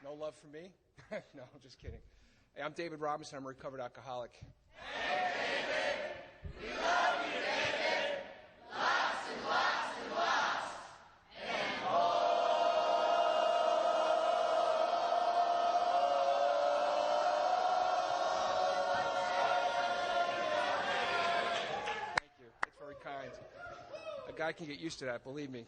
No love for me? No, I'm just kidding. Hey, I'm David Robinson. I'm a recovered alcoholic. Hey, David! We love you, David! Lots and lots and lots! And Thank you. It's very kind. A guy can get used to that, believe me.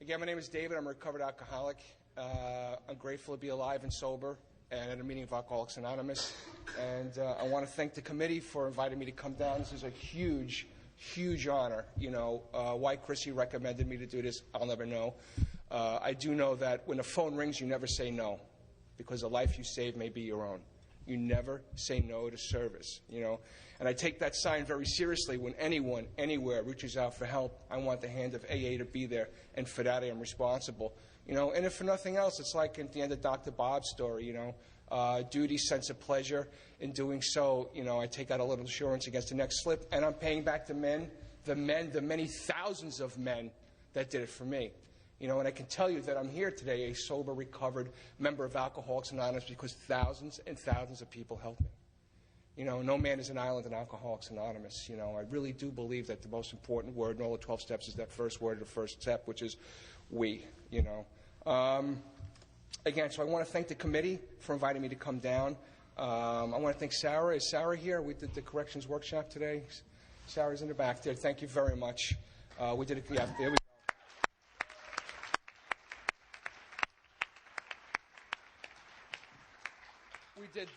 Again, my name is David. I'm a recovered alcoholic. I'm grateful to be alive and sober and at a meeting of Alcoholics Anonymous. And I want to thank the committee for inviting me to come down. This is a huge, huge honor. Why Chrissy recommended me to do this, I'll never know. I do know that when the phone rings, you never say no, because the life you save may be your own. You never say no to service, And I take that sign very seriously. When anyone, anywhere, reaches out for help, I want the hand of AA to be there, and for that I am responsible. And if for nothing else, it's like at the end of Dr. Bob's story, duty, sense of pleasure in doing so. I take out a little insurance against the next slip, and I'm paying back the many thousands of men that did it for me. And I can tell you that I'm here today, a sober, recovered member of Alcoholics Anonymous, because thousands and thousands of people helped me. No man is an island in Alcoholics Anonymous. I really do believe that the most important word in all the 12 steps is that first word of the first step, which is we, Again, so I want to thank the committee for inviting me to come down. I want to thank Sarah. Is Sarah here? We did the corrections workshop today. Sarah's in the back there. Thank you very much. We did it. Yeah, there we go. We did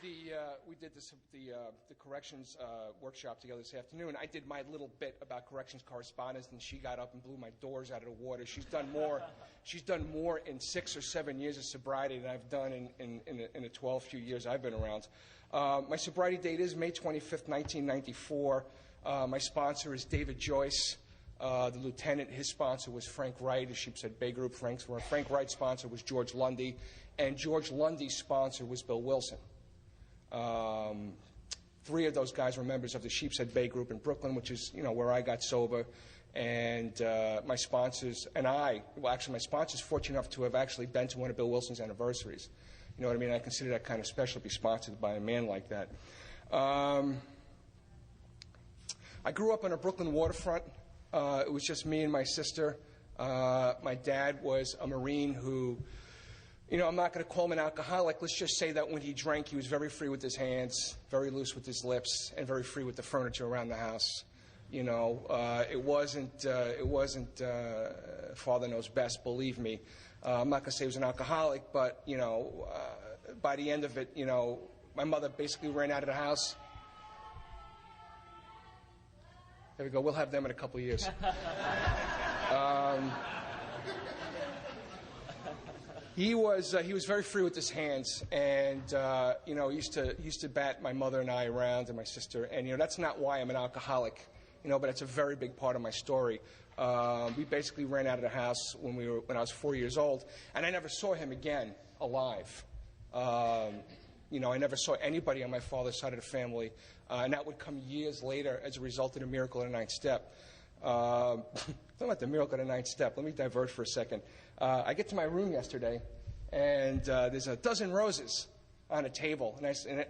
the corrections workshop together this afternoon. I did my little bit about corrections correspondence, and she got up and blew my doors out of the water. She's done more. She's done more in 6 or 7 years of sobriety than I've done in the 12 few years I've been around. My sobriety date is May 25th, 1994. My sponsor is David Joyce. The lieutenant, his sponsor was Frank Wright, a Sheepshead Bay Group. Frank Wright's sponsor was George Lundy, and George Lundy's sponsor was Bill Wilson. 3 of those guys were members of the Sheepshead Bay Group in Brooklyn, which is, where I got sober. And my sponsors and my sponsor's fortunate enough to have actually been to one of Bill Wilson's anniversaries. You know what I mean? I consider that kind of special to be sponsored by a man like that. I grew up on a Brooklyn waterfront. It was just me and my sister. My dad was a Marine who, I'm not going to call him an alcoholic. Let's just say that when he drank, he was very free with his hands, very loose with his lips, and very free with the furniture around the house. It wasn't Father knows best, believe me. I'm not going to say he was an alcoholic, but, by the end of it, my mother basically ran out of the house. There we go. We'll have them in a couple of years. He was very free with his hands, and he used to bat my mother and I around, and my sister, and that's not why I'm an alcoholic, but it's a very big part of my story. We basically ran out of the house when I was 4 years old, and I never saw him again alive. I never saw anybody on my father's side of the family, and that would come years later as a result of the miracle of the ninth step. Talking about the miracle of the ninth step, let me divert for a second. I get to my room yesterday, and there's a dozen roses on a table, and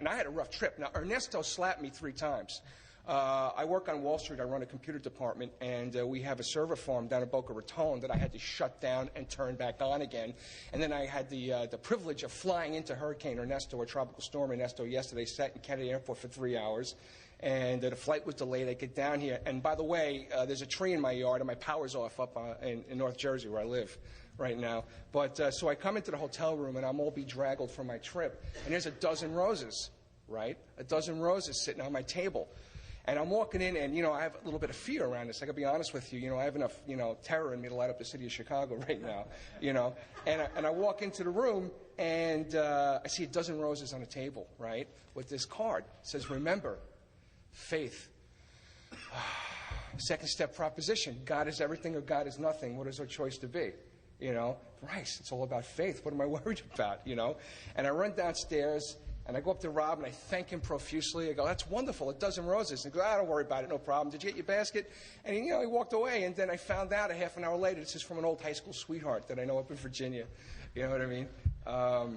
I had a rough trip. Now, Ernesto slapped me 3 times. I work on Wall Street. I run a computer department, and we have a server farm down in Boca Raton that I had to shut down and turn back on again. And then I had the privilege of flying into Hurricane Ernesto, or Tropical Storm Ernesto, yesterday, sat in Kennedy Airport for 3 hours. And the flight was delayed. I get down here. And by the way, there's a tree in my yard, and my power's off up in North Jersey, where I live right now. But so I come into the hotel room, and I'm all bedraggled from my trip. And there's a dozen roses, right? A dozen roses sitting on my table. And I'm walking in, and, I have a little bit of fear around this. I got to be honest with you. I have enough, terror in me to light up the city of Chicago right now, And I walk into the room, and I see a dozen roses on the table, right, with this card. It says, remember, faith. Second step proposition. God is everything or God is nothing. What is our choice to be? Bryce, it's all about faith. What am I worried about, And I run downstairs, and I go up to Rob, and I thank him profusely. I go, that's wonderful, a dozen roses. And he goes, don't worry about it, no problem. Did you get your basket? And he walked away, and then I found out a half an hour later, this is from an old high school sweetheart that I know up in Virginia. You know what I mean? So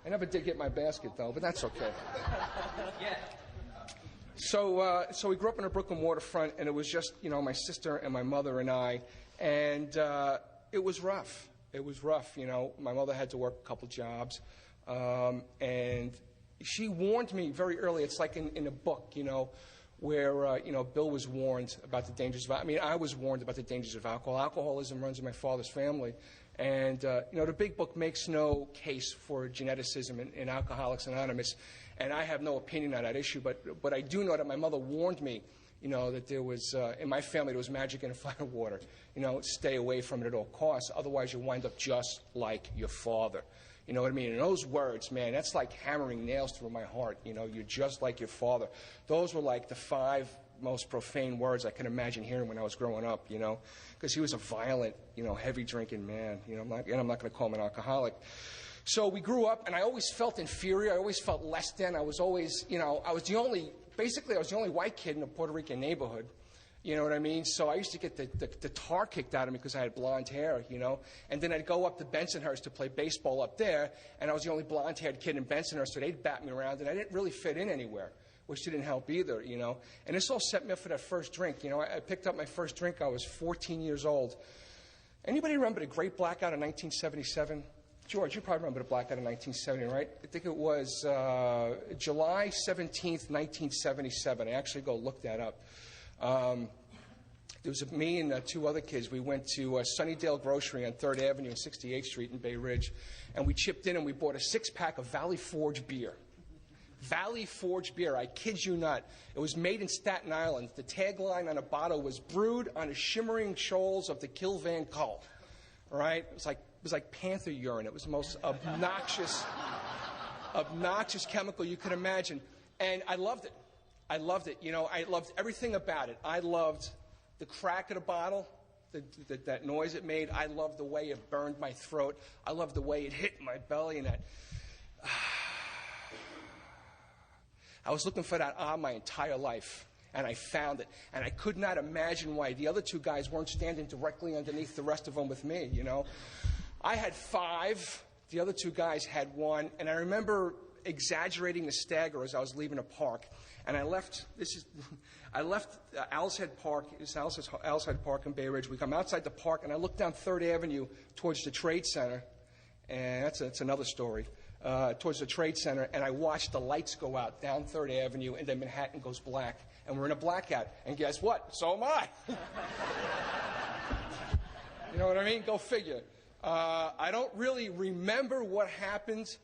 I never did get my basket, though, but that's okay. So we grew up in the Brooklyn waterfront, and it was just, my sister and my mother and I, and it was rough. It was rough, My mother had to work a couple jobs, and she warned me very early. It's like in a book, where, Bill was warned about the dangers of, I was warned about the dangers of alcohol. Alcoholism runs in my father's family. And, the big book makes no case for geneticism in Alcoholics Anonymous. And I have no opinion on that issue. But I do know that my mother warned me, that there was, in my family, there was magic in a fire water. Stay away from it at all costs. Otherwise, you'll wind up just like your father. You know what I mean? And those words, man, that's like hammering nails through my heart. You're just like your father. Those were like the 5 most profane words I can imagine hearing when I was growing up, because he was a violent, heavy drinking man. I'm not going to call him an alcoholic. So we grew up, and I always felt inferior. I always felt less than. I was always, I was the only white kid in a Puerto Rican neighborhood. You know what I mean? So I used to get the tar kicked out of me because I had blonde hair, And then I'd go up to Bensonhurst to play baseball up there, and I was the only blonde-haired kid in Bensonhurst, so they'd bat me around, and I didn't really fit in anywhere, which didn't help either, And this all set me up for that first drink. I picked up my first drink. I was 14 years old. Anybody remember the Great Blackout in 1977? George, you probably remember the blackout in 1970, right? I think it was July 17th, 1977. I actually go look that up. There was me and 2 other kids. We went to Sunnydale Grocery on 3rd Avenue and 68th Street in Bay Ridge, and we chipped in and we bought a 6-pack of Valley Forge beer. Valley Forge beer, I kid you not. It was made in Staten Island. The tagline on a bottle was brewed on the shimmering shoals of the Kilvan Cull. All right? It was like panther urine. It was the most obnoxious chemical you could imagine. And I loved it. I loved it. I loved everything about it. I loved the crack of the bottle, that noise it made. I loved the way it burned my throat. I loved the way it hit my belly and that. I was looking for that my entire life, and I found it. And I could not imagine why the other 2 guys weren't standing directly underneath the rest of them with me, I had 5. The other 2 guys had 1. And I remember exaggerating the stagger as I was leaving a park. And I left Owl's Head Park. It's Owl's Head Park in Bay Ridge. We come outside the park, and I look down 3rd Avenue towards the Trade Center. And that's another story. Towards the Trade Center, and I watched the lights go out down 3rd Avenue, and then Manhattan goes black. And we're in a blackout. And guess what? So am I. You know what I mean? Go figure. I don't really remember what happened.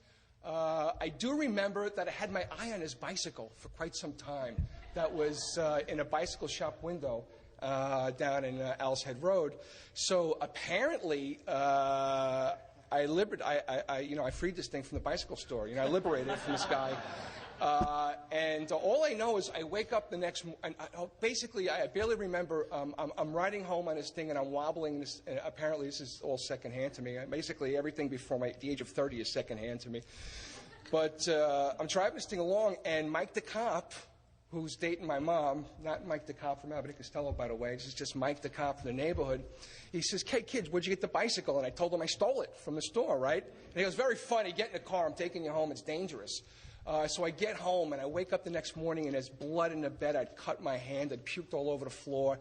I do remember that I had my eye on his bicycle for quite some time. That was in a bicycle shop window down in Owl's Head Road. So apparently, I freed this thing from the bicycle store. I liberated it from this guy. And all I know is I wake up the next morning. Basically, I barely remember. I'm riding home on this thing, and I'm wobbling. This, and apparently, this is all secondhand to me. Basically, everything before the age of 30 is secondhand to me. But I'm driving this thing along, and Mike the cop, who's dating my mom, not Mike the cop from Abbott and Costello, by the way. This is just Mike the cop from the neighborhood. He says, "Hey, kids, where'd you get the bicycle?" And I told him I stole it from the store, right? And he goes, "Very funny. Get in the car. I'm taking you home. It's dangerous." So I get home, and I wake up the next morning, and there's blood in the bed. I'd cut my hand. I'd puked all over the floor.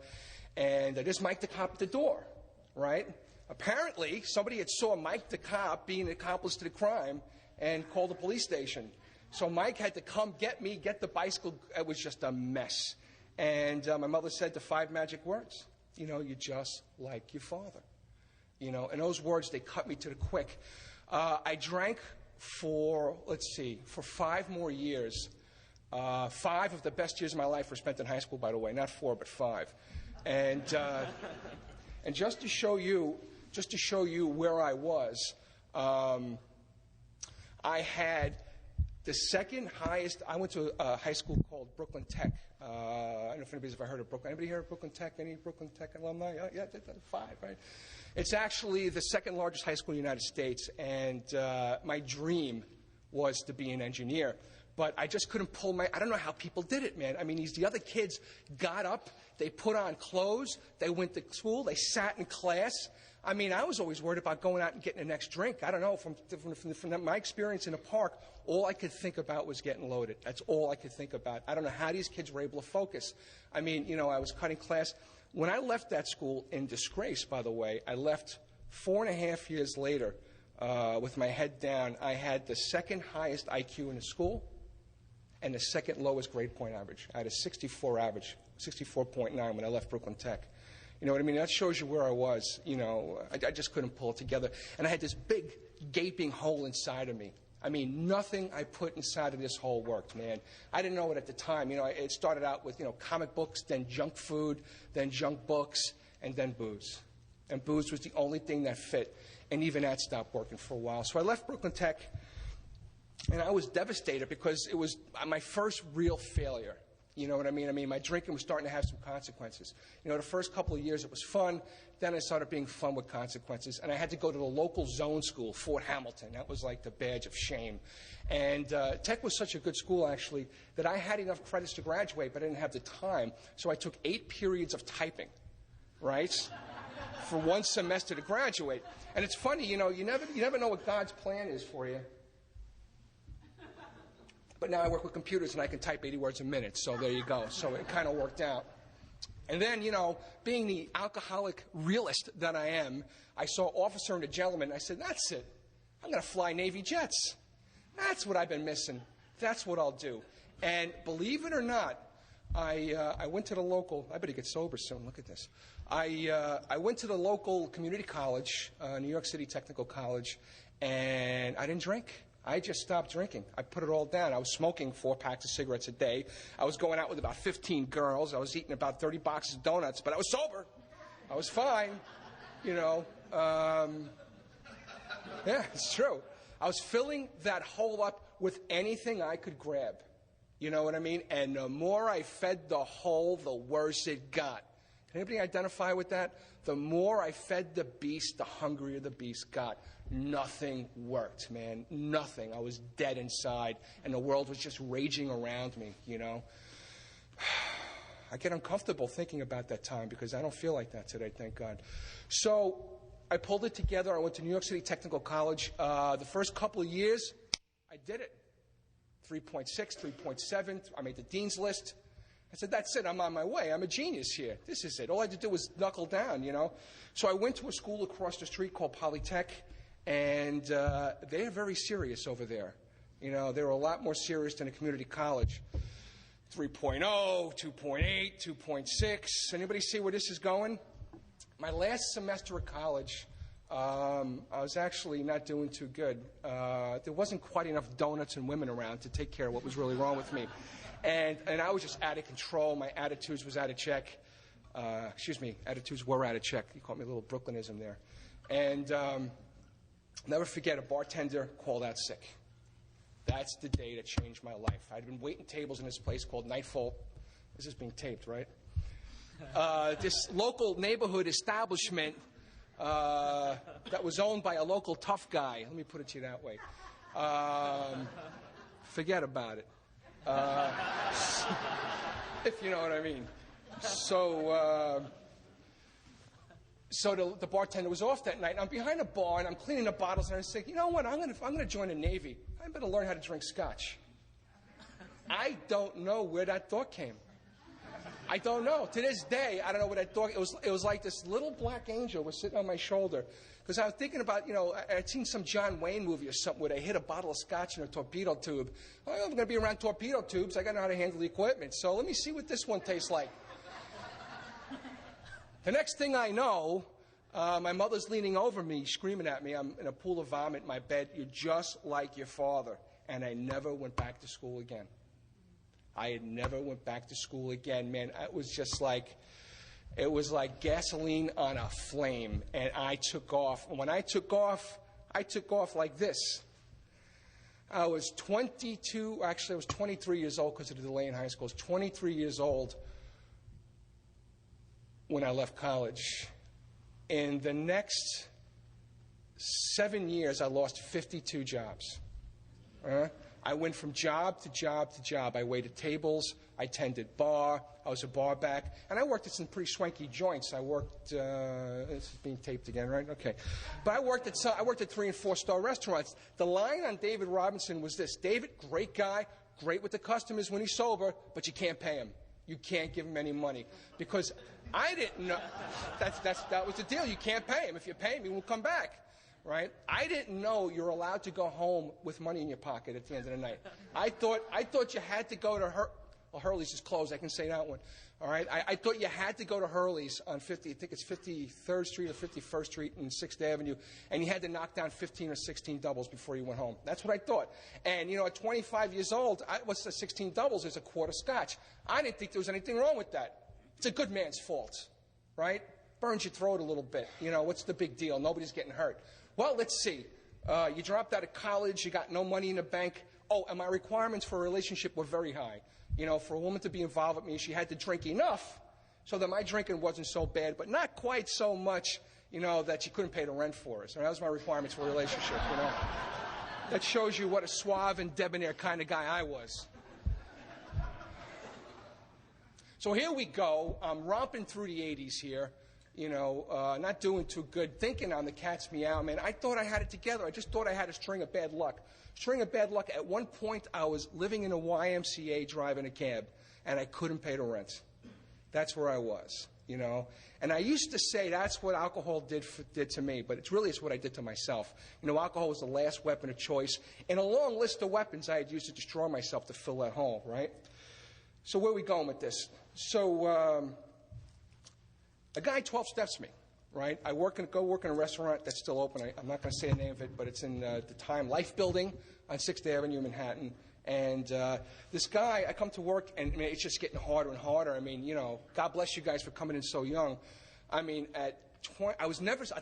And there's Mike the cop at the door, right? Apparently, somebody had saw Mike the cop being an accomplice to the crime and called the police station. So Mike had to come get me, get the bicycle. It was just a mess. And my mother said the 5 magic words. You're just like your father. And those words, they cut me to the quick. I drank for 5 more years. 5 of the best years of my life were spent in high school, by the way. Not 4, but 5. And just to show you where I was, I had the second highest. I went to a high school called Brooklyn Tech. I don't know if anybody's ever heard of Brooklyn. Anybody here at Brooklyn Tech? Any Brooklyn Tech alumni? Yeah, 5, right? It's actually the second largest high school in the United States, and my dream was to be an engineer. But I just couldn't pull I don't know how people did it, man. I mean, the other kids got up, they put on clothes, they went to school, they sat in class. I mean, I was always worried about going out and getting the next drink. I don't know, from my experience in the park, all I could think about was getting loaded. That's all I could think about. I don't know how these kids were able to focus. I mean, I was cutting class. When I left that school, in disgrace, by the way, I left 4.5 years later with my head down. I had the second highest IQ in the school and the second lowest grade point average. I had a 64 average, 64.9 when I left Brooklyn Tech. You know what I mean? That shows you where I was. I just couldn't pull it together. And I had this big, gaping hole inside of me. I mean, nothing I put inside of this hole worked, man. I didn't know it at the time. It started out with, comic books, then junk food, then junk books, and then booze. And booze was the only thing that fit. And even that stopped working for a while. So I left Brooklyn Tech, and I was devastated because it was my first real failure. You know what I mean? I mean, my drinking was starting to have some consequences. The first couple of years it was fun. Then it started being fun with consequences. And I had to go to the local zone school, Fort Hamilton. That was like the badge of shame. And Tech was such a good school, actually, that I had enough credits to graduate, but I didn't have the time. So I took 8 periods of typing, right, for 1 semester to graduate. And it's funny, you never know what God's plan is for you. But now I work with computers and I can type 80 words a minute, so there you go. So it kind of worked out. And then, being the alcoholic realist that I am, I saw Officer and a Gentleman. I said, that's it. I'm going to fly Navy jets. That's what I've been missing. That's what I'll do. And believe it or not, I went to the local, I better get sober soon, look at this. I went to the local community college, New York City Technical College, and I didn't drink. I just stopped drinking. I put it all down. I was smoking 4 packs of cigarettes a day. I was going out with about 15 girls. I was eating about 30 boxes of donuts, but I was sober. I was fine, Yeah, it's true. I was filling that hole up with anything I could grab. You know what I mean? And the more I fed the hole, the worse it got. Can anybody identify with that? The more I fed the beast, the hungrier the beast got. Nothing worked, man. Nothing. I was dead inside, and the world was just raging around me, I get uncomfortable thinking about that time because I don't feel like that today, thank God. So I pulled it together. I went to New York City Technical College. The first couple of years, I did it. 3.6, 3.7. I made the dean's list. I said, that's it. I'm on my way. I'm a genius here. This is it. All I had to do was knuckle down, So I went to a school across the street called Polytech, and they're very serious over there. They were a lot more serious than a community college. 3.0, 2.8, 2.6. Anybody see where this is going? My last semester of college, I was actually not doing too good. There wasn't quite enough donuts and women around to take care of what was really wrong with me. And I was just out of control. My attitudes was out of check. Attitudes were out of check. You caught me a little Brooklynism there. And never forget, a bartender called out sick. That's the day that changed my life. I'd been waiting tables in this place called Nightfall. This is being taped, right? This local neighborhood establishment that was owned by a local tough guy. Let me put it to you that way. Forget about it. If you know what I mean. So the bartender was off that night. I'm behind a bar, and I'm cleaning the bottles, and I said, you know what, I'm gonna join the Navy. I better learn how to drink scotch. I don't know where that thought came. I don't know. To this day, I don't know where that thought. It was like this little black angel was sitting on my shoulder. Because I was thinking about, I'd seen some John Wayne movie or something where they hit a bottle of scotch in a torpedo tube. Well, I'm going to be around torpedo tubes. I got to know how to handle the equipment. So let me see what this one tastes like. The next thing I know, my mother's leaning over me, screaming at me. I'm in a pool of vomit in my bed. You're just like your father. And I never went back to school again. I had never went back to school again, man. It was just like... It was like gasoline on a flame, and I took off. And when I took off like this. I was 22, actually I was 23 years old because of the delay in high school. I was 23 years old when I left college. In the next 7 years, I lost 52 jobs. I went from job to job to job. I waited tables. I tended bar. I was a bar back. And I worked at some pretty swanky joints. I worked, this is being taped again, right? Okay. But I worked at 3- and 4-star restaurants. The line on David Robinson was this: David, great guy, great with the customers when he's sober, but you can't pay him. You can't give him any money. Because I didn't know, that was the deal. You can't pay him. If you pay him, he won't come back. Right? I didn't know you're allowed to go home with money in your pocket at the end of the night. I thought you had to go to Hurley's is closed. I can say that one. All right? I thought you had to go to Hurley's on 50, I think it's 53rd Street or 51st Street and 6th Avenue, and you had to knock down 15 or 16 doubles before you went home. That's what I thought. And, you know, at 25 years old, what's the 16 doubles? Is a quart of scotch. I didn't think there was anything wrong with that. It's a good man's fault. Right? Burns your throat a little bit. You know, what's the big deal? Nobody's getting hurt. Well, let's see. You dropped out of college. You got no money in the bank. Oh, and my requirements for a relationship were very high. You know, for a woman to be involved with me, she had to drink enough so that my drinking wasn't so bad, but not quite so much, you know, that she couldn't pay the rent for us. And that was my requirements for a relationship, you know. That shows you what a suave and debonair kind of guy I was. So here we go. I'm romping through the 80s here. You know, not doing too good, thinking on the cat's meow, man. I thought I had it together. I just thought I had a string of bad luck. String of bad luck. At one point, I was living in a YMCA driving a cab, and I couldn't pay the rent. That's where I was, you know. And I used to say that's what alcohol did to me, but it's what I did to myself. You know, alcohol was the last weapon of choice in a long list of weapons I had used to destroy myself to fill that hole, right? So where are we going with this? So, a guy 12 steps me, right? I go work in a restaurant that's still open. I'm not going to say the name of it, but it's in the Time Life Building on 6th Avenue, Manhattan. And this guy, I come to work, and I mean, it's just getting harder and harder. I mean, you know, God bless you guys for coming in so young. I mean, at 20, I'll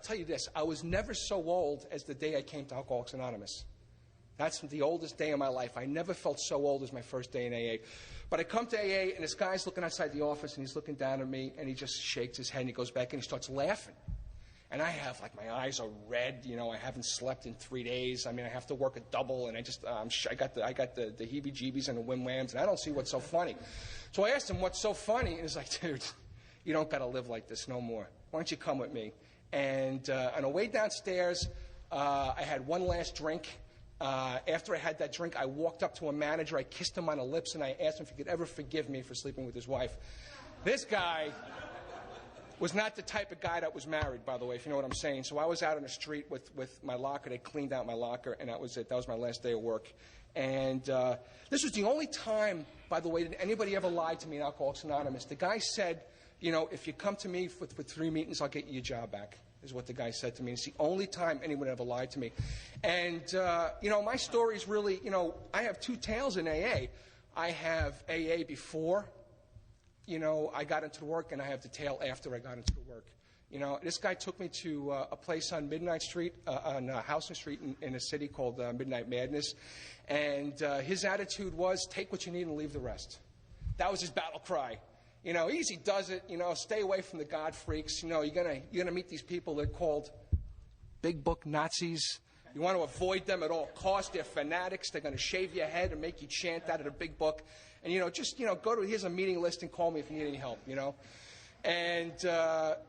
tell you this, I was never so old as the day I came to Alcoholics Anonymous. That's the oldest day of my life. I never felt so old as my first day in AA. But I come to AA, and this guy's looking outside the office, and he's looking down at me, and he just shakes his head, and he goes back, and he starts laughing. And I have, like, my eyes are red. You know, I haven't slept in 3 days. I mean, I have to work a double, and I got the heebie-jeebies and the wham-whams, and I don't see what's so funny. So I asked him, what's so funny? And he's like, dude, you don't got to live like this no more. Why don't you come with me? And on the way downstairs, I had one last drink. After I had that drink, I walked up to a manager. I kissed him on the lips, and I asked him if he could ever forgive me for sleeping with his wife. This guy was not the type of guy that was married, by the way, if you know what I'm saying. So I was out on the street with my locker. They cleaned out my locker, and that was it. That was my last day of work. And this was the only time, by the way, that anybody ever lied to me in Alcoholics Anonymous. The guy said, you know, if you come to me for 3 meetings, I'll get you your job back, is what the guy said to me. It's the only time anyone ever lied to me. And, you know, my story is really, you know, I have 2 tales in AA. I have AA before, you know, I got into the work, and I have the tale after I got into the work. You know, this guy took me to a place on Midnight Street, on Houston Street in a city called Midnight Madness. And his attitude was, take what you need and leave the rest. That was his battle cry. You know, easy does it. You know, stay away from the God freaks. You know, you're gonna meet these people that are called big book Nazis. You want to avoid them at all costs. They're fanatics. They're going to shave your head and make you chant out of the big book. And, you know, just, you know, here's a meeting list and call me if you need any help, you know. And,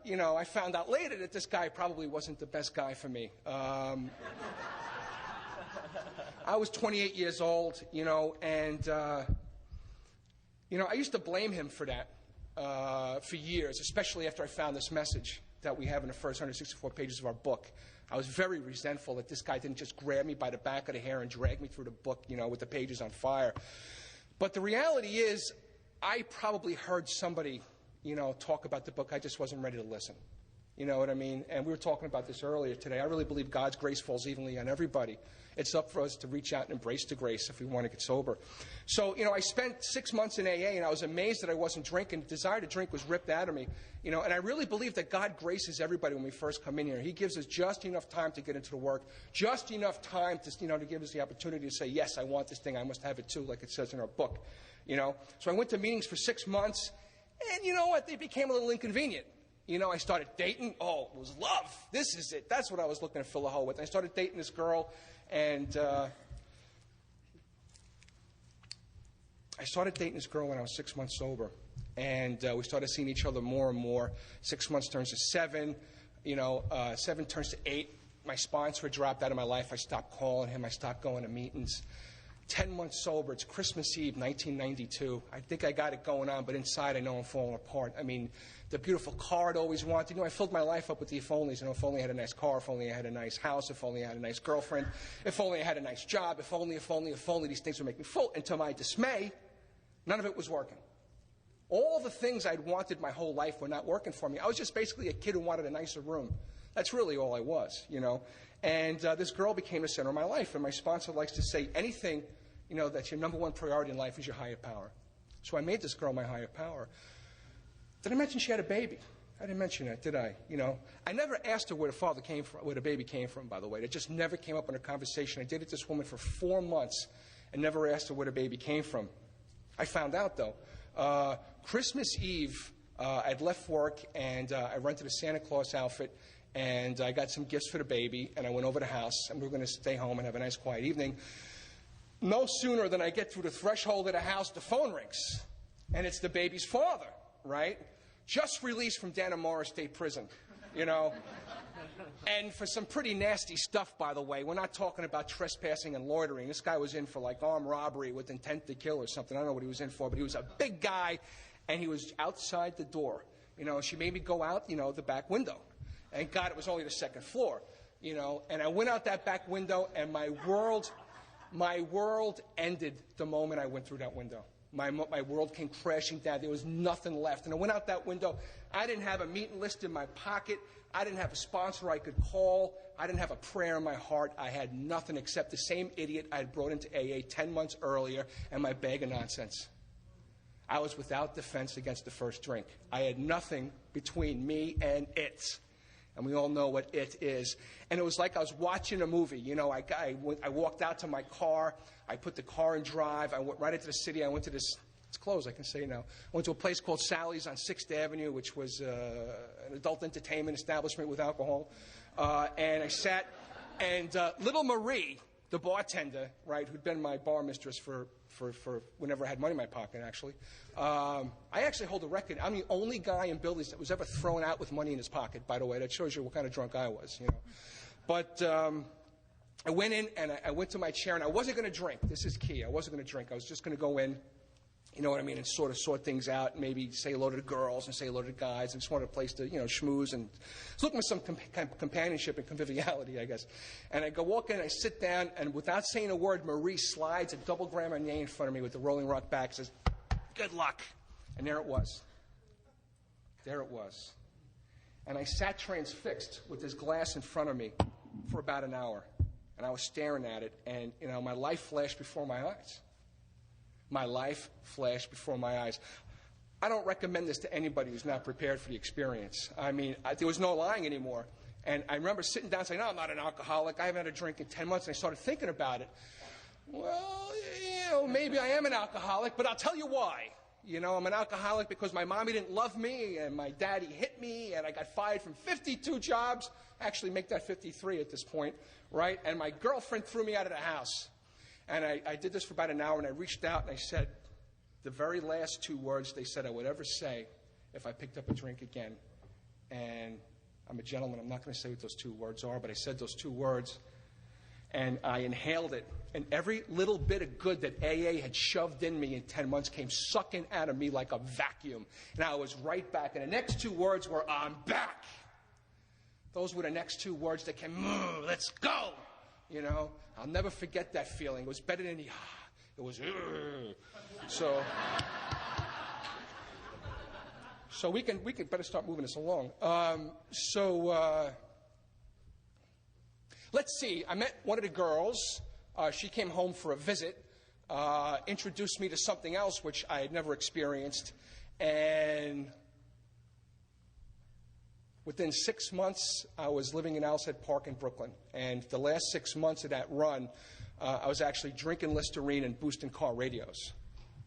you know, I found out later that this guy probably wasn't the best guy for me. I was 28 years old, you know, and, you know, I used to blame him for that for years, especially after I found this message that we have in the first 164 pages of our book. I was very resentful that this guy didn't just grab me by the back of the hair and drag me through the book, you know, with the pages on fire. But the reality is, I probably heard somebody, you know, talk about the book. I just wasn't ready to listen. You know what I mean? And we were talking about this earlier today. I really believe God's grace falls evenly on everybody. It's up for us to reach out and embrace the grace if we want to get sober. So, you know, I spent 6 months in AA, and I was amazed that I wasn't drinking. The desire to drink was ripped out of me. You know, and I really believe that God graces everybody when we first come in here. He gives us just enough time to get into the work, just enough time to, you know, to give us the opportunity to say, yes, I want this thing. I must have it too, like it says in our book. You know, so I went to meetings for 6 months, and you know what? They became a little inconvenient. You know, I started dating. Oh, it was love. This is it. That's what I was looking to fill a hole with. I started dating this girl, and I started dating this girl when I was 6 months sober. And we started seeing each other more and more. 6 months turns to 7. 7 turns to 8. My sponsor dropped out of my life. I stopped calling him. I stopped going to meetings. 10 months sober. It's Christmas Eve, 1992. I think I got it going on, but inside I know I'm falling apart. I mean, the beautiful car I'd always wanted. I filled my life up with the if onlys. If only I had a nice car, if only I had a nice house, if only I had a nice girlfriend, if only I had a nice job, if only, these things would make me full. And to my dismay, none of it was working. All the things I'd wanted my whole life were not working for me. I was just basically a kid who wanted a nicer room. That's really all I was, And this girl became the center of my life. And my sponsor likes to say anything, that's your number one priority in life is your higher power. So I made this girl my higher power. Did I mention she had a baby? I didn't mention that, did I? I never asked her where the baby came from, by the way. It just never came up in a conversation. I dated this woman for 4 months and never asked her where the baby came from. I found out, though. Christmas Eve, I'd left work, and I rented a Santa Claus outfit, and I got some gifts for the baby, and I went over to the house, and we were going to stay home and have a nice, quiet evening. No sooner than I get through the threshold of the house, the phone rings, and it's the baby's father, right? Just released from Dannemora State Prison, And for some pretty nasty stuff, by the way. We're not talking about trespassing and loitering. This guy was in for like armed robbery with intent to kill or something. I don't know what he was in for, but he was a big guy, and he was outside the door. She made me go out, the back window. Thank God it was only the second floor, And I went out that back window, and my world ended the moment I went through that window. My world came crashing down. There was nothing left. And I went out that window. I didn't have a meeting list in my pocket. I didn't have a sponsor I could call. I didn't have a prayer in my heart. I had nothing except the same idiot I had brought into AA 10 months earlier and my bag of nonsense. I was without defense against the first drink. I had nothing between me and it. And we all know what it is. And it was like I was watching a movie. I walked out to my car. I put the car in drive. I went right into the city. I went to this, it's closed, I can say now. I went to a place called Sally's on 6th Avenue, which was an adult entertainment establishment with alcohol. And I sat, and little Marie, the bartender, right, who'd been my bar mistress for whenever I had money in my pocket, actually. I actually hold a record. I'm the only guy in buildings that was ever thrown out with money in his pocket, by the way. That shows you what kind of drunk I was, But I went in, and I went to my chair, and I wasn't going to drink. This is key. I wasn't going to drink. I was just going to go in, and sort of sort things out, and maybe say hello to the girls and say hello to the guys. I just wanted a place to, schmooze, and I was looking for some companionship and conviviality, I guess. And I go walk in, and I sit down, and without saying a word, Marie slides a double Grand Marnier in front of me with the Rolling Rock back, says, "Good luck." And there it was. There it was. And I sat transfixed with this glass in front of me for about an hour. And I was staring at it, and, my life flashed before my eyes. My life flashed before my eyes. I don't recommend this to anybody who's not prepared for the experience. I mean, there was no lying anymore. And I remember sitting down saying, "No, I'm not an alcoholic. I haven't had a drink in 10 months. And I started thinking about it. Well, maybe I am an alcoholic, but I'll tell you why. I'm an alcoholic because my mommy didn't love me, and my daddy hit me, and I got fired from 52 jobs. Actually, make that 53 at this point, right? And my girlfriend threw me out of the house. And I did this for about an hour, and I reached out, and I said the very last 2 words they said I would ever say if I picked up a drink again. And I'm a gentleman. I'm not going to say what those 2 words are, but I said those 2 words, and I inhaled it. And every little bit of good that AA had shoved in me in 10 months came sucking out of me like a vacuum. And I was right back. And the next 2 words were, "I'm back." Those were the next 2 words that came, "Let's go." I'll never forget that feeling. It was better than it was, So we can better start moving this along. Let's see. I met one of the girls. She came home for a visit, introduced me to something else which I had never experienced, and within 6 months, I was living in Owlshead Park in Brooklyn. And the last 6 months of that run, I was actually drinking Listerine and boosting car radios,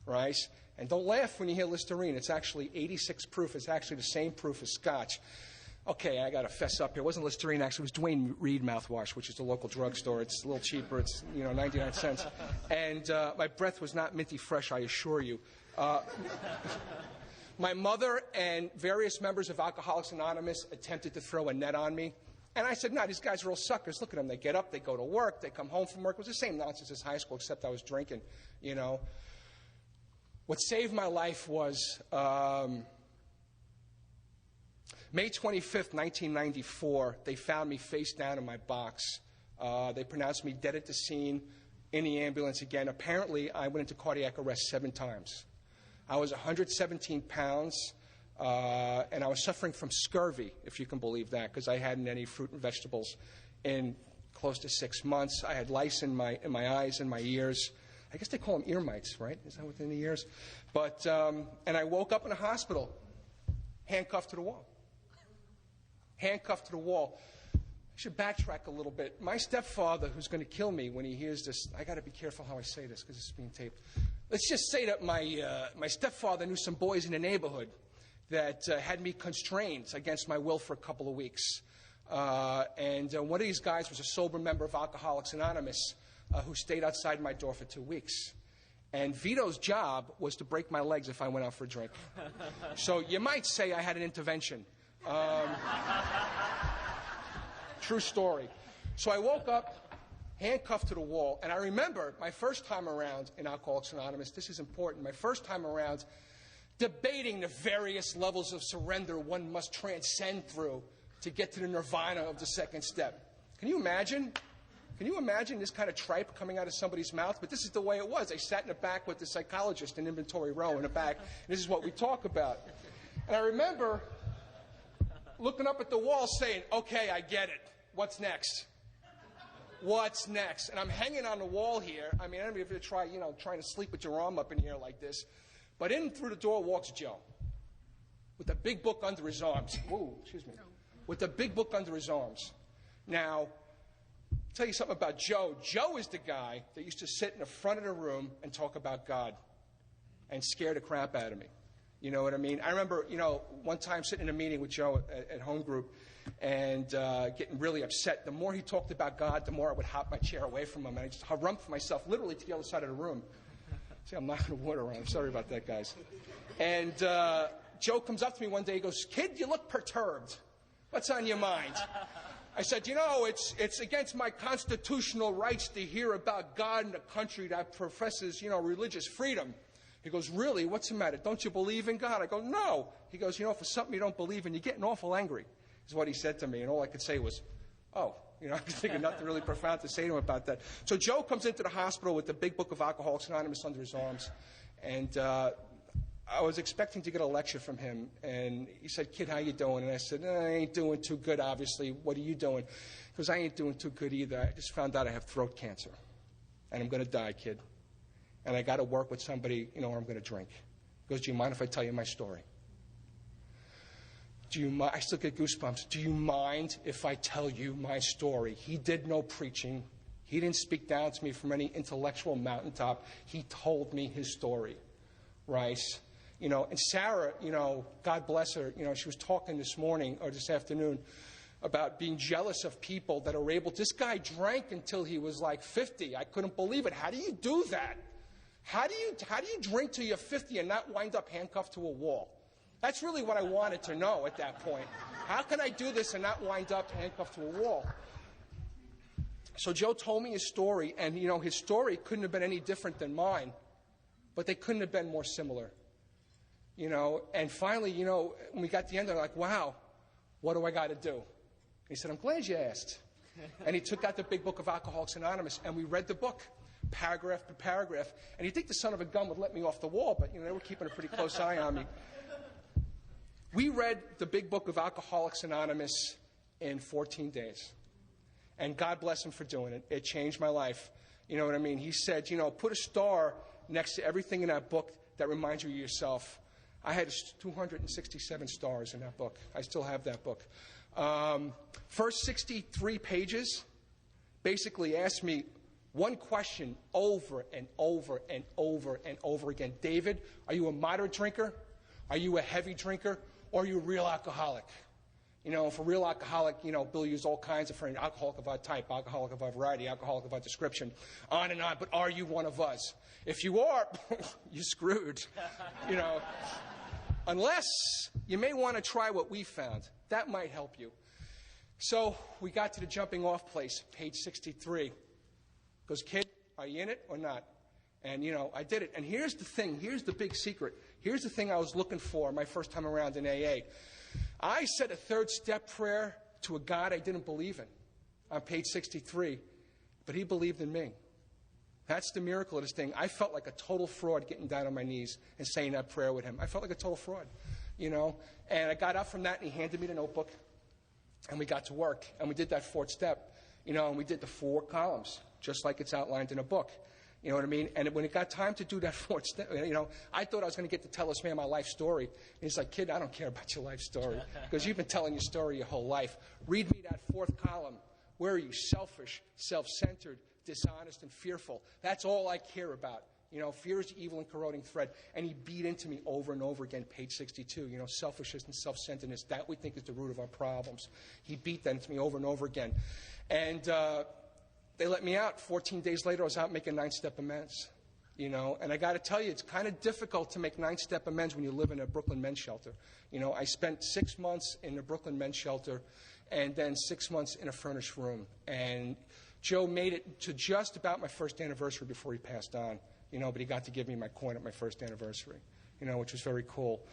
right? And don't laugh when you hear Listerine. It's actually 86 proof. It's actually the same proof as Scotch. Okay, I got to fess up here. It wasn't Listerine, actually. It was Duane Reade mouthwash, which is the local drugstore. It's a little cheaper. It's, 99 cents. And my breath was not minty fresh, I assure you. My mother and various members of Alcoholics Anonymous attempted to throw a net on me. And I said, no, these guys are all suckers. Look at them. They get up, they go to work, they come home from work. It was the same nonsense as high school, except I was drinking, What saved my life was May 25th, 1994, they found me face down in my box. They pronounced me dead at the scene, in the ambulance again. Apparently, I went into cardiac arrest 7 times. I was 117 pounds, and I was suffering from scurvy, if you can believe that, because I hadn't any fruit and vegetables in close to 6 months. I had lice in my eyes and my ears. I guess they call them ear mites, right? Is that within the ears? But, and I woke up in a hospital, handcuffed to the wall. Handcuffed to the wall. I should backtrack a little bit. My stepfather, who's going to kill me when he hears this, I got to be careful how I say this because it's being taped. Let's just say that my stepfather knew some boys in the neighborhood that had me constrained against my will for a couple of weeks. And one of these guys was a sober member of Alcoholics Anonymous who stayed outside my door for 2 weeks. And Vito's job was to break my legs if I went out for a drink. So you might say I had an intervention. True story. So I woke up, handcuffed to the wall, and I remember my first time around in Alcoholics Anonymous, this is important, my first time around debating the various levels of surrender one must transcend through to get to the nirvana of the second step. Can you imagine? Can you imagine this kind of tripe coming out of somebody's mouth? But this is the way it was. I sat in the back with the psychologist in inventory row in the back, and this is what we talk about. And I remember looking up at the wall saying, okay, I get it. What's next? What's next? And I'm hanging on the wall here. I mean, I don't know if you try, trying to sleep with your arm up in the air like this. But in through the door walks Joe with a big book under his arms. Whoa, excuse me. With a big book under his arms. Now, I'll tell you something about Joe. Joe is the guy that used to sit in the front of the room and talk about God and scare the crap out of me. You know what I mean? I remember, one time sitting in a meeting with Joe at home group and getting really upset. The more he talked about God, the more I would hop my chair away from him. And I just harumphed myself literally to the other side of the room. See, I'm knocking the water around. I'm sorry about that, guys. And Joe comes up to me one day. He goes, kid, you look perturbed. What's on your mind? I said, it's against my constitutional rights to hear about God in a country that professes, religious freedom. He goes, really? What's the matter? Don't you believe in God? I go, no. He goes, for something you don't believe in, you're getting awful angry, is what he said to me. And all I could say was, oh. I was thinking nothing really profound to say to him about that. So Joe comes into the hospital with the big book of Alcoholics Anonymous under his arms. And I was expecting to get a lecture from him. And he said, kid, how you doing? And I said, I ain't doing too good, obviously. What are you doing? He goes, I ain't doing too good either. I just found out I have throat cancer. And I'm going to die, kid. And I got to work with somebody, or I'm going to drink. He goes, do you mind if I tell you my story? I still get goosebumps. Do you mind if I tell you my story? He did no preaching. He didn't speak down to me from any intellectual mountaintop. He told me his story, right? And Sarah, God bless her, she was talking this morning or this afternoon about being jealous of people that are able. This guy drank until he was like 50. I couldn't believe it. How do you do that? How do you drink till you're 50 and not wind up handcuffed to a wall? That's really what I wanted to know at that point. How can I do this and not wind up handcuffed to a wall? So Joe told me his story, and, his story couldn't have been any different than mine, but they couldn't have been more similar. And finally, when we got to the end, I'm like, wow, what do I got to do? And he said, I'm glad you asked. And he took out the big book of Alcoholics Anonymous, and we read the book, paragraph to paragraph. And you'd think the son of a gun would let me off the wall, but, they were keeping a pretty close eye on me. We read the big book of Alcoholics Anonymous in 14 days. And God bless him for doing it. It changed my life. You know what I mean? He said, put a star next to everything in that book that reminds you of yourself. I had 267 stars in that book. I still have that book. First 63 pages basically asked me one question over and over and over and over again. David, are you a moderate drinker? Are you a heavy drinker? Or are you a real alcoholic? You know, for real alcoholic, you know, Bill used all kinds of phrases, alcoholic of our type, alcoholic of our variety, alcoholic of our description, on and on. But are you one of us? If you are, you're screwed. You know, unless you may want to try what we found. That might help you. So we got to the jumping off place, page 63. Goes, kid, are you in it or not? And, you know, I did it. And here's the thing. Here's the big secret. Here's the thing I was looking for my first time around in AA. I said a third step prayer to a God I didn't believe in on page 63, but he believed in me. That's the miracle of this thing. I felt like a total fraud getting down on my knees and saying that prayer with him. I felt like a total fraud, you know. And I got up from that, and he handed me the notebook, and we got to work. And we did that fourth step, you know, and we did the 4 columns, just like it's outlined in a book. You know what I mean? And when it got time to do that fourth step, you know, I thought I was going to get to tell this man my life story. And he's like, kid, I don't care about your life story because you've been telling your story your whole life. Read me that 4th column. Where are you? Selfish, self-centered, dishonest, and fearful. That's all I care about. You know, fear is the evil and corroding thread. And he beat into me over and over again, page 62. You know, selfishness and self-centeredness, that we think is the root of our problems. He beat that into me over and over again. And they let me out. 14 days later, I was out making 9-step amends. You know, and I got to tell you, it's kind of difficult to make 9-step amends when you live in a Brooklyn men's shelter. You know, I spent 6 months in the Brooklyn men's shelter and then 6 months in a furnished room. And Joe made it to just about my first anniversary before he passed on. You know, but he got to give me my coin at my first anniversary, you know, which was very cool.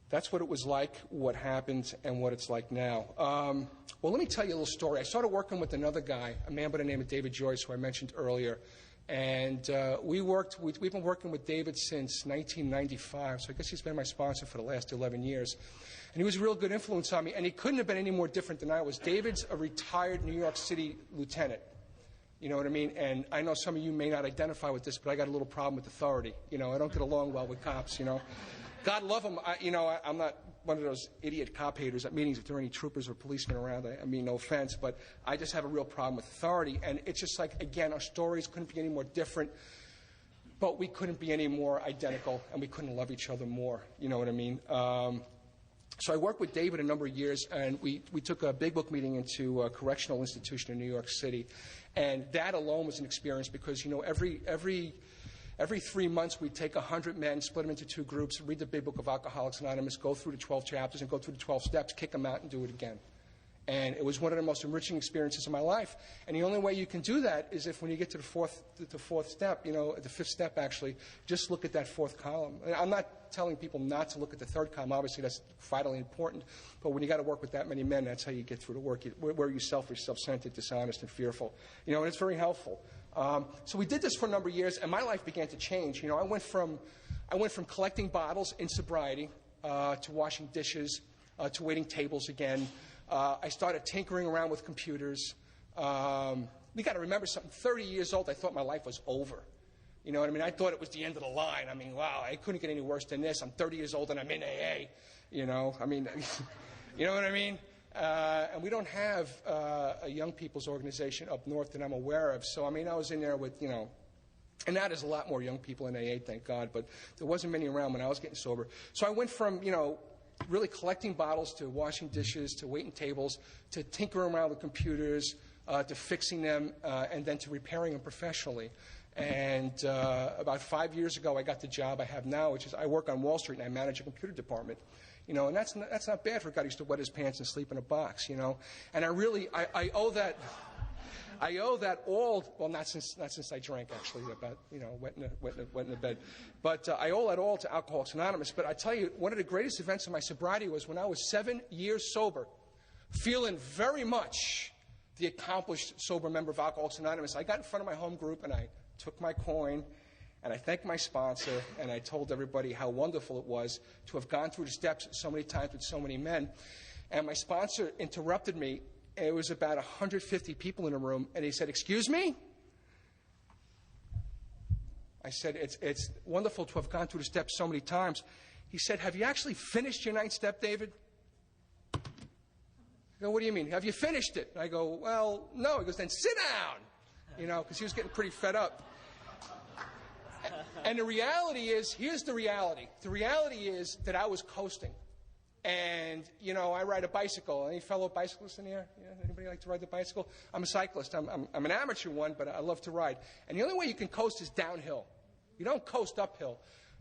That's what it was like, what happened, and what it's like now. Well, let me tell you a little story. I started working with another guy, a man by the name of David Joyce, who I mentioned earlier. And we've been working with David since 1995, so I guess he's been my sponsor for the last 11 years. And he was a real good influence on me, and he couldn't have been any more different than I was. David's a retired New York City lieutenant. You know what I mean? And I know some of you may not identify with this, but I got a little problem with authority. You know, I don't get along well with cops, you know. God love them. I'm not one of those idiot cop haters at meetings if there are any troopers or policemen around. I mean, no offense, but I just have a real problem with authority. And it's just like, again, our stories couldn't be any more different, but we couldn't be any more identical, and we couldn't love each other more. You know what I mean? So I worked with David a number of years, and we took a big book meeting into a correctional institution in New York City. And that alone was an experience because, you know, every 3 months, we'd take 100 men, split them into 2 groups, read the big book of Alcoholics Anonymous, go through the 12 chapters, and go through the 12 steps, kick them out, and do it again. And it was one of the most enriching experiences of my life. And the only way you can do that is if when you get to the fourth step, you know, the 5th step, actually, just look at that 4th column. And I'm not telling people not to look at the 3rd column. Obviously, that's vitally important. But when you got to work with that many men, that's how you get through the work. Where are you selfish, self-centered, dishonest, and fearful? You know, and it's very helpful. So we did this for a number of years, and my life began to change. You know, I went from collecting bottles in sobriety to washing dishes to waiting tables again. I started tinkering around with computers. We got to remember something. 30 years old, I thought my life was over. You know what I mean? I thought it was the end of the line. I mean, wow, I couldn't get any worse than this. I'm 30 years old and I'm in AA. You know, I mean, you know what I mean? And we don't have a young people's organization up north that I'm aware of. So, I mean, I was in there with, you know, and now there's a lot more young people in AA, thank God, but there wasn't many around when I was getting sober. So I went from, you know, really collecting bottles to washing dishes to waiting tables to tinkering around with computers to fixing them and then to repairing them professionally. And about 5 years ago, I got the job I have now, which is I work on Wall Street and I manage a computer department. You know, and that's not bad for a guy who used to wet his pants and sleep in a box, you know. And I owe that all, well, not since I drank, actually, about, you know, wet in the bed. But I owe that all to Alcoholics Anonymous. But I tell you, one of the greatest events of my sobriety was when I was 7 years sober, feeling very much the accomplished sober member of Alcoholics Anonymous. I got in front of my home group and I took my coin and I thanked my sponsor and I told everybody how wonderful it was to have gone through the steps so many times with so many men. And my sponsor interrupted me. It was about 150 people in the room, and he said, "Excuse me?" I said, it's wonderful to have gone through the steps so many times. He said, "Have you actually finished your 9th step, David?" I go, "What do you mean? Have you finished it?" I go, "Well, no." He goes, "Then sit down." You know, because he was getting pretty fed up. And the reality is, here's the reality. The reality is that I was coasting. And, you know, I ride a bicycle. Any fellow bicyclists in here? Yeah, anybody like to ride the bicycle? I'm a cyclist. I'm an amateur one, but I love to ride. And the only way you can coast is downhill. You don't coast uphill.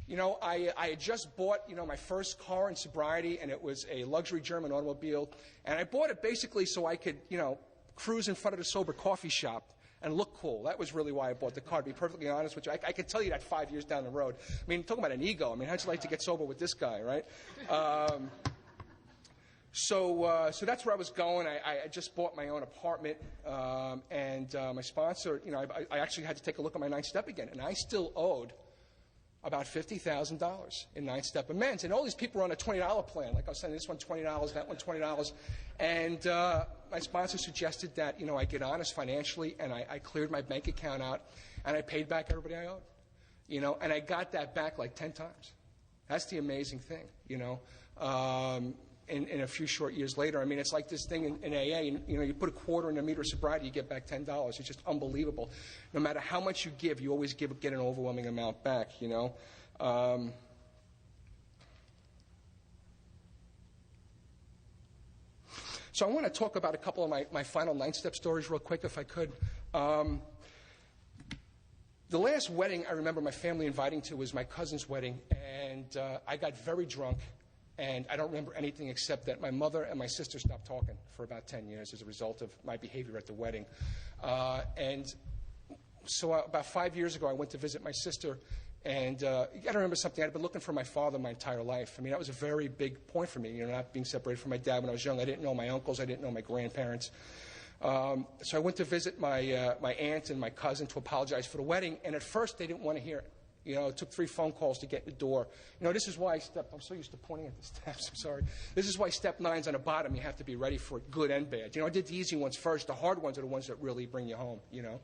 You know, I had just bought, you know, my first car in sobriety, and it was a luxury German automobile. And I bought it basically so I could, you know, cruise in front of the sober coffee shop and look cool. That was really why I bought the car, to be perfectly honest with you. I could tell you that 5 years down the road. I mean, talking about an ego. I mean, how'd you like to get sober with this guy, right? So that's where I was going. I just bought my own apartment, and my sponsor, you know, I actually had to take a look at my 9th step again, and I still owed about $50,000 in 9th step amends. And all these people were on a $20 plan. Like I was saying, this one $20, that one $20. And my sponsor suggested that, you know, I get honest financially, and I cleared my bank account out, and I paid back everybody I owed. You know, and I got that back like 10 times. That's the amazing thing, you know. In a few short years later, I mean, it's like this thing in AA. You know, you put a quarter in a meter of sobriety, you get back $10. It's just unbelievable. No matter how much you give, you always get an overwhelming amount back. You know. So I want to talk about a couple of my final 9th step stories real quick, if I could. The last wedding I remember my family inviting to was my cousin's wedding, and I got very drunk. And I don't remember anything except that my mother and my sister stopped talking for about 10 years as a result of my behavior at the wedding. And so about 5 years ago, I went to visit my sister. And you got to remember something. I'd been looking for my father my entire life. I mean, that was a very big point for me, you know, not being separated from my dad when I was young. I didn't know my uncles. I didn't know my grandparents. So I went to visit my aunt and my cousin to apologize for the wedding. And at first, they didn't want to hear it. You know, it took 3 phone calls to get in the door. You know, this is why I'm so used to pointing at the steps. I'm sorry. This is why step 9's on the bottom. You have to be ready for it, good and bad. You know, I did the easy ones first. The hard ones are the ones that really bring you home, you know.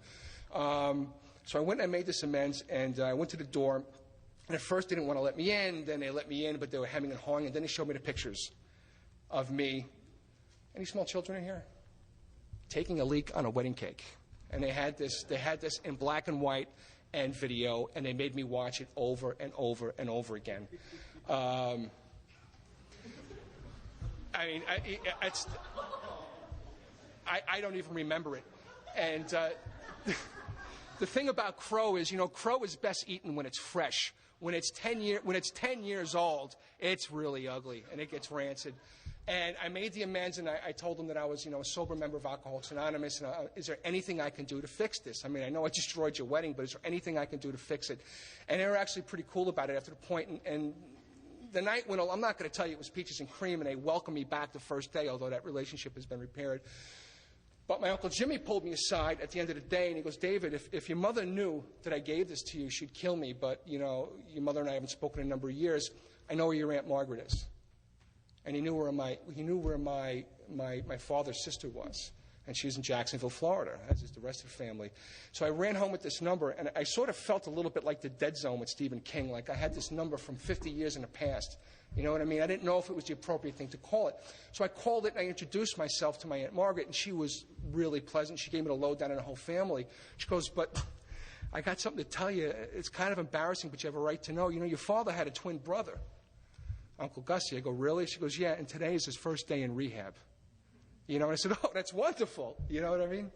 So I went and I made this amends, and I went to the door. And at first, they didn't want to let me in. Then they let me in, but they were hemming and hawing. And then they showed me the pictures of me. Any small children in here? Taking a leak on a wedding cake. And they had this in black and white and video, and they made me watch it over and over and over again. I mean, I don't even remember it. And the thing about crow is, you know, crow is best eaten when it's fresh. When it's 10 years old, it's really ugly and it gets rancid. And I made the amends, and I told them that I was, you know, a sober member of Alcoholics Anonymous. And is there anything I can do to fix this? I mean, I know I destroyed your wedding, but is there anything I can do to fix it? And they were actually pretty cool about it after the point. And the night went, I'm not going to tell you it was peaches and cream, and they welcomed me back the first day, although that relationship has been repaired. But my Uncle Jimmy pulled me aside at the end of the day, and he goes, David, if your mother knew that I gave this to you, she'd kill me. But, you know, your mother and I haven't spoken in a number of years. I know where your Aunt Margaret is. And he knew where my father's sister was. And she was in Jacksonville, Florida, as is the rest of the family. So I ran home with this number, and I sort of felt a little bit like the Dead Zone with Stephen King, like I had this number from 50 years in the past. You know what I mean? I didn't know if it was the appropriate thing to call it. So I called it, and I introduced myself to my Aunt Margaret, and she was really pleasant. She gave me the lowdown on the whole family. She goes, but I got something to tell you. It's kind of embarrassing, but you have a right to know. You know, your father had a twin brother, Uncle Gussie. I go, really? She goes, yeah, and today is his first day in rehab. You know, and I said, oh, that's wonderful. You know what I mean?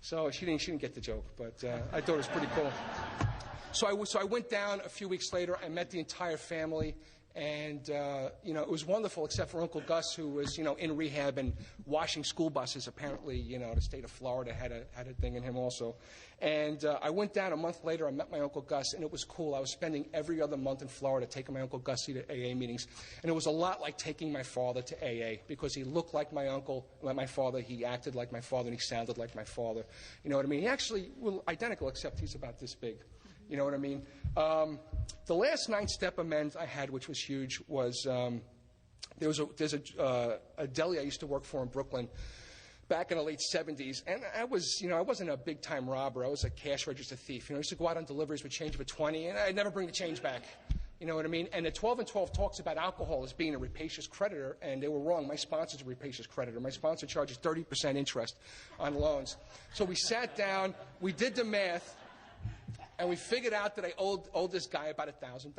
So she didn't get the joke, but I thought it was pretty cool. So I went down a few weeks later. I met the entire family, and, you know, it was wonderful, except for Uncle Gus, who was, you know, in rehab and washing school buses. Apparently, you know, the state of Florida had a thing in him also. And I went down a month later. I met my Uncle Gus, and it was cool. I was spending every other month in Florida taking my Uncle Gussie to AA meetings. And it was a lot like taking my father to AA, because he looked like my uncle, like my father. He acted like my father, and he sounded like my father. You know what I mean? He actually was identical, except he's about this big. You know what I mean? The last 9th step amends I had, which was huge, was there's a deli I used to work for in Brooklyn back in the late 70s, and I wasn't a big-time robber. I was a cash register thief. You know, I used to go out on deliveries with change of a 20, and I'd never bring the change back. You know what I mean? And the 12 and 12 talks about alcohol as being a rapacious creditor, and they were wrong. My sponsor's a rapacious creditor. My sponsor charges 30% interest on loans. So we sat down, we did the math. And we figured out that I owed this guy about $1,000.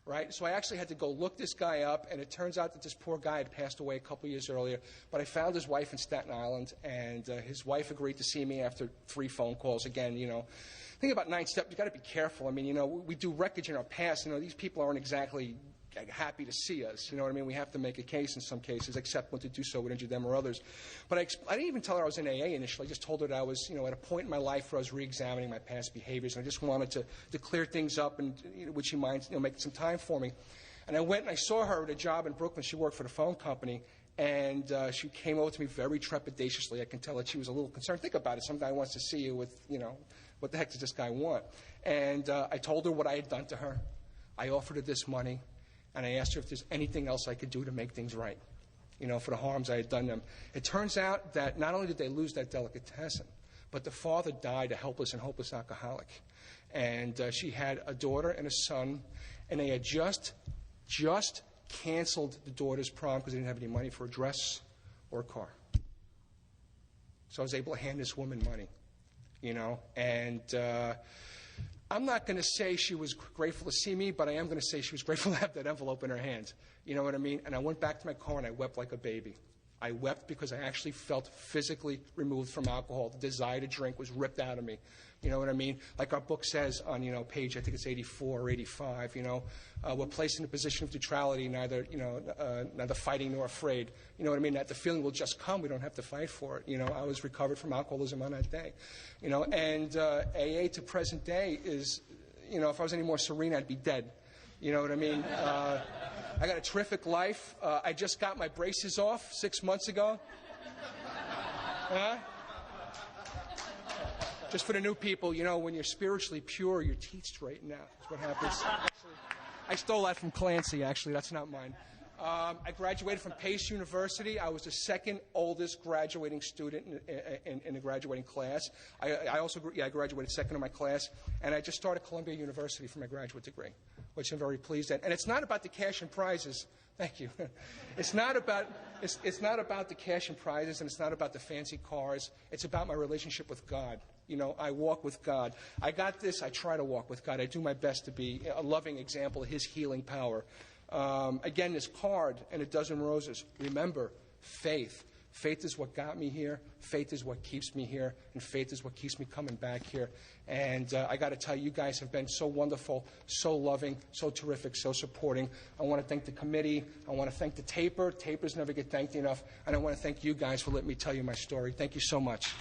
Right? So I actually had to go look this guy up, and it turns out that this poor guy had passed away a couple years earlier. But I found his wife in Staten Island, and his wife agreed to see me after 3 phone calls. Again, think about 9 steps. You've got to be careful. I mean, we do wreckage in our past. These people aren't exactly happy to see us. You know what I mean? We have to make a case in some cases, except when to do so would injure them or others. But I didn't even tell her I was in AA initially. I just told her that I was, at a point in my life where I was re-examining my past behaviors, and I just wanted to clear things up, and would she mind, making some time for me? And I went and I saw her at a job in Brooklyn. She worked for the phone company, and she came over to me very trepidatiously. I can tell that she was a little concerned. Think about it. Some guy wants to see you with, what the heck does this guy want? And I told her what I had done to her. I offered her this money. And I asked her if there's anything else I could do to make things right, for the harms I had done them. It turns out that not only did they lose that delicatessen, but the father died a helpless and hopeless alcoholic. And she had a daughter and a son, and they had just canceled the daughter's prom because they didn't have any money for a dress or a car. So I was able to hand this woman money, and I'm not going to say she was grateful to see me, but I am going to say she was grateful to have that envelope in her hand. You know what I mean? And I went back to my car and I wept like a baby. I wept because I actually felt physically removed from alcohol. The desire to drink was ripped out of me. You know what I mean? Like our book says on, page, I think it's 84 or 85, we're placed in a position of neutrality, neither fighting nor afraid. You know what I mean? That the feeling will just come. We don't have to fight for it. I was recovered from alcoholism on that day. And AA to present day is, if I was any more serene, I'd be dead. You know what I mean? I got a terrific life. I just got my braces off 6 months ago. Just for the new people, when you're spiritually pure, your teeth straighten out. That's what happens. Actually, I stole that from Clancy, actually. That's not mine. I graduated from Pace University. I was the second oldest graduating student in the graduating class. I graduated second in my class. And I just started Columbia University for my graduate degree, which I'm very pleased at. And it's not about the cash and prizes. Thank you. It's not about the cash and prizes, and it's not about the fancy cars. It's about my relationship with God. I walk with God. I got this. I try to walk with God. I do my best to be a loving example of His healing power. Again, this card and a dozen roses. Remember, faith. Faith is what got me here. Faith is what keeps me here. And faith is what keeps me coming back here. And I got to tell you, you guys have been so wonderful, so loving, so terrific, so supporting. I want to thank the committee. I want to thank the taper. Tapers never get thanked enough. And I want to thank you guys for letting me tell you my story. Thank you so much.